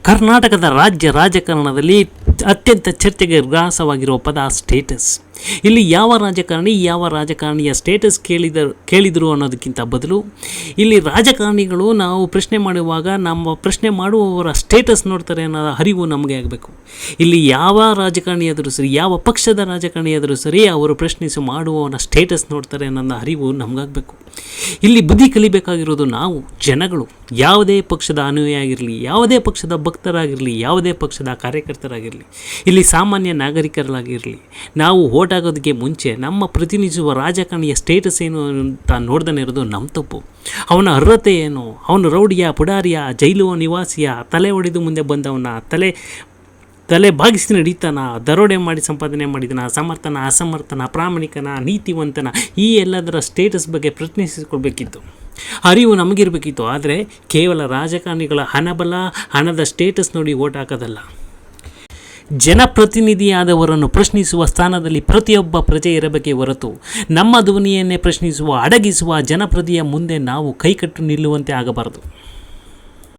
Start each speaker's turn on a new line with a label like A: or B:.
A: ಕರ್ನಾಟಕದ ರಾಜಕಾರಣದಲ್ಲಿ ಅತ್ಯಂತ ಚರ್ಚೆಗೆ ಗ್ರಾಸವಾಗಿರುವ ಪದ ಸ್ಟೇಟಸ್. ಇಲ್ಲಿ ಯಾವ ರಾಜಕಾರಣಿಯ ಸ್ಟೇಟಸ್ ಕೇಳಿದರು ಅನ್ನೋದಕ್ಕಿಂತ ಬದಲು ಇಲ್ಲಿ ರಾಜಕಾರಣಿಗಳು ನಾವು ಪ್ರಶ್ನೆ ಮಾಡುವಾಗ ನಮ್ಮ ಪ್ರಶ್ನೆ ಮಾಡುವವರ ಸ್ಟೇಟಸ್ ನೋಡ್ತಾರೆ ಅನ್ನೋ ಅರಿವು ನಮಗೆ ಆಗಬೇಕು. ಇಲ್ಲಿ ಯಾವ ರಾಜಕಾರಣಿಯಾದರೂ ಸರಿ, ಯಾವ ಪಕ್ಷದ ರಾಜಕಾರಣಿಯಾದರೂ ಸರಿ, ಅವರು ಪ್ರಶ್ನಿಸಿ ಮಾಡುವವನ ಸ್ಟೇಟಸ್ ನೋಡ್ತಾರೆ ಅನ್ನೋ ಅರಿವು ನಮಗಾಗಬೇಕು. ಇಲ್ಲಿ ಬುದ್ಧಿ ಕಲಿಬೇಕಾಗಿರೋದು ನಾವು ಜನಗಳು. ಯಾವುದೇ ಪಕ್ಷದ ಅನುಯಾಯಿ ಆಗಿರಲಿ, ಯಾವುದೇ ಪಕ್ಷದ ಭಕ್ತರಾಗಿರಲಿ, ಯಾವುದೇ ಪಕ್ಷದ ಕಾರ್ಯಕರ್ತರಾಗಿರಲಿ, ಇಲ್ಲಿ ಸಾಮಾನ್ಯ ನಾಗರಿಕರಾಗಿರಲಿ, ನಾವು ಓಟ್ ಆಗೋದಕ್ಕೆ ಮುಂಚೆ ನಮ್ಮ ಪ್ರತಿನಿಧಿಸುವ ರಾಜಕಾರಣಿಯ ಸ್ಟೇಟಸ್ ಏನು ಅಂತ ನೋಡ್ದೇ ಇರೋದು ನಮ್ಮ ತಪ್ಪು. ಅವನ ಅರ್ಹತೆ ಏನು, ಅವನು ರೌಡಿಯ, ಪುಡಾರಿಯ, ಜೈಲು ನಿವಾಸಿಯ, ತಲೆ ಹೊಡೆದು ಮುಂದೆ ಬಂದವನ, ತಲೆ ಬಾಗಿಸಿ ನಡೀತಾನ, ದರೋಡೆ ಮಾಡಿ ಸಂಪಾದನೆ ಮಾಡಿದನ, ಸಮರ್ಥನ, ಅಸಮರ್ಥನ, ಪ್ರಾಮಾಣಿಕನ, ನೀತಿವಂತನ, ಈ ಎಲ್ಲದರ ಸ್ಟೇಟಸ್ ಬಗ್ಗೆ ಪ್ರಶ್ನಿಸಿಕೊಳ್ಬೇಕಿತ್ತು, ಅರಿವು ನಮಗಿರಬೇಕಿತ್ತು. ಆದರೆ ಕೇವಲ ರಾಜಕಾರಣಿಗಳ ಹಣಬಲ, ಹಣದ ಸ್ಟೇಟಸ್ ನೋಡಿ ಓಟ್ ಹಾಕೋದಲ್ಲ. ಜನಪ್ರತಿನಿಧಿಯಾದವರನ್ನು ಪ್ರಶ್ನಿಸುವ ಸ್ಥಾನದಲ್ಲಿ ಪ್ರತಿಯೊಬ್ಬ ಪ್ರಜೆ ಇರಬೇಕೇ ಹೊರತು ನಮ್ಮ ಧ್ವನಿಯನ್ನೇ ಪ್ರಶ್ನಿಸುವ, ಅಡಗಿಸುವ ಜನಪ್ರತಿಯ ಮುಂದೆ ನಾವು ಕೈಕಟ್ಟು ನಿಲ್ಲುವಂತೆ ಆಗಬಾರದು.